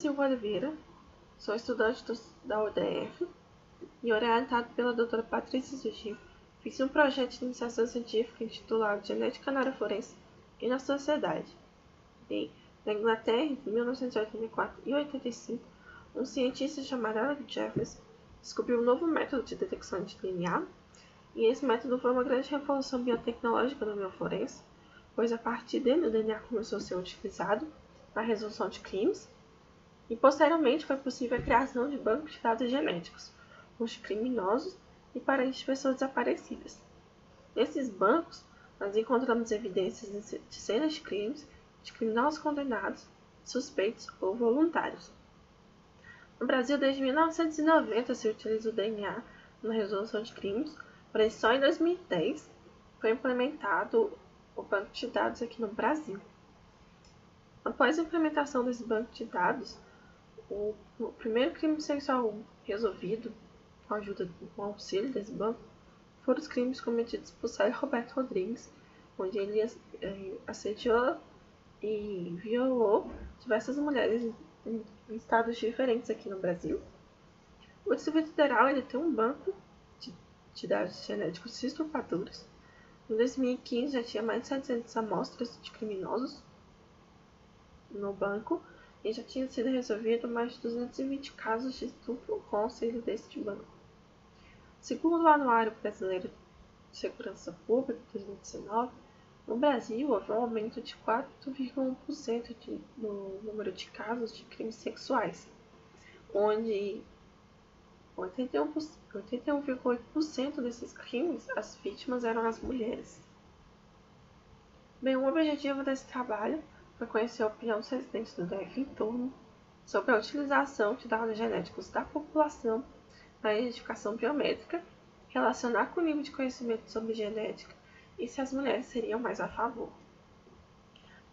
Silva Oliveira, sou estudante da UDF e orientado pela doutora Patrícia Sugi, fiz um projeto de iniciação científica intitulado Genética na área forense e na sociedade. Bem, na Inglaterra, entre 1984 e 85, um cientista chamado Alec Jeffreys descobriu um novo método de detecção de DNA, e esse método foi uma grande revolução biotecnológica no meio forense, pois a partir dele o DNA começou a ser utilizado para a resolução de crimes, e posteriormente foi possível a criação de bancos de dados genéticos com os criminosos e parentes de pessoas desaparecidas. Nesses bancos, nós encontramos evidências de cenas de crimes, de criminosos condenados, suspeitos ou voluntários. No Brasil, desde 1990 se utiliza o DNA na resolução de crimes, porém só em 2010 foi implementado o banco de dados aqui no Brasil. Após a implementação desse banco de dados, o primeiro crime sexual resolvido com o auxílio desse banco foram os crimes cometidos por Célio Roberto Rodrigues, onde ele assediou e violou diversas mulheres em estados diferentes aqui no Brasil. O Distrito Federal ele tem um banco de dados genéticos de estupradores. Em 2015 já tinha mais de 700 amostras de criminosos no banco e já tinha sido resolvido mais de 220 casos de estupro com auxílio deste banco. Segundo o Anuário Brasileiro de Segurança Pública de 2019, no Brasil houve um aumento de 4,1% no número de casos de crimes sexuais, onde 81,8% desses crimes as vítimas eram as mulheres. Bem, o objetivo desse trabalho foi conhecer a opinião dos residentes do DF em torno sobre a utilização de dados genéticos da população na identificação biométrica, relacionar com o nível de conhecimento sobre genética e se as mulheres seriam mais a favor.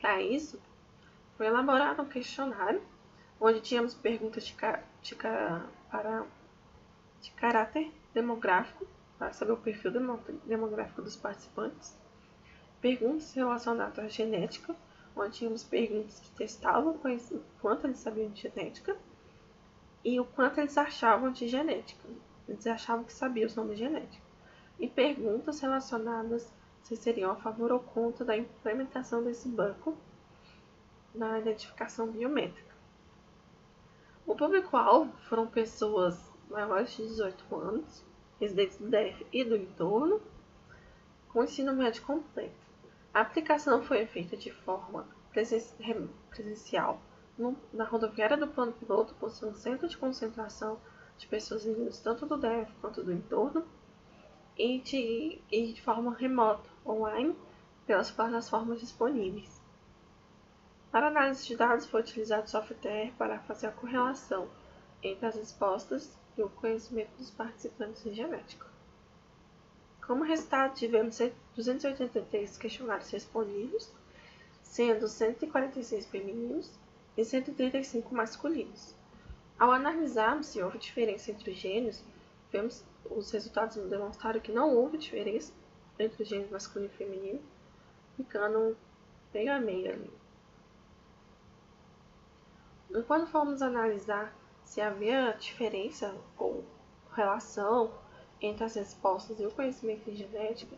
Para isso, foi elaborado um questionário onde tínhamos perguntas de caráter demográfico, para saber o perfil demográfico dos participantes, perguntas relacionadas à genética, onde tínhamos perguntas que testavam o quanto eles sabiam de genética e o quanto eles achavam de genética. Eles achavam que sabiam sobre genética. E perguntas relacionadas se seriam a favor ou contra da implementação desse banco na identificação biométrica. O público-alvo foram pessoas maiores de 18 anos, residentes do DF e do entorno, com ensino médio completo. A aplicação foi feita de forma presencial na rodoviária do Plano Piloto, por ser um centro de concentração de pessoas vindas tanto do DF quanto do entorno, e de forma remota, online, pelas plataformas disponíveis. Para análise de dados foi utilizado software para fazer a correlação entre as respostas e o conhecimento dos participantes em genética. Como resultado, tivemos 283 questionários respondidos, sendo 146 femininos e 135 masculinos. Ao analisarmos se houve diferença entre os gêneros, os resultados demonstraram que não houve diferença entre os gêneros masculino e feminino, ficando meio a meio ali. E quando formos analisar se havia diferença ou relação entre as respostas e o conhecimento em genética,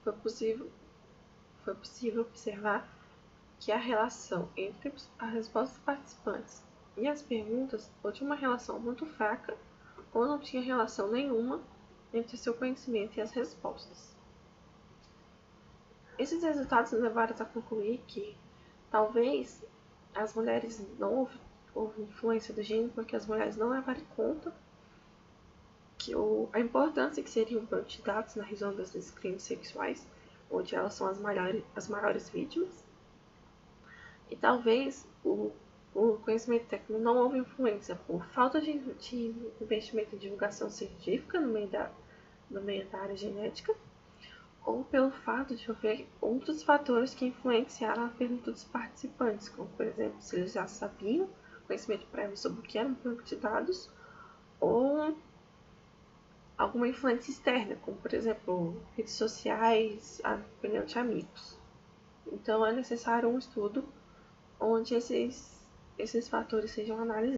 foi possível observar que a relação entre as respostas dos participantes e as perguntas ou tinha uma relação muito fraca ou não tinha relação nenhuma entre seu conhecimento e as respostas. Esses resultados levaram a concluir que talvez as mulheres não houve influência do gênero porque as mulheres não levaram em conta a importância que seria um banco de dados na resolução desses crimes sexuais, onde elas são as maiores vítimas. E talvez o conhecimento técnico não houve influência por falta de investimento em divulgação científica no meio da área genética, ou pelo fato de haver outros fatores que influenciaram a pergunta dos participantes, como, por exemplo, se eles já sabiam conhecimento prévio sobre o que era um banco de dados, ou alguma influência externa, como, por exemplo, redes sociais, a opinião de amigos. Então, é necessário um estudo onde esses esses fatores sejam analisados.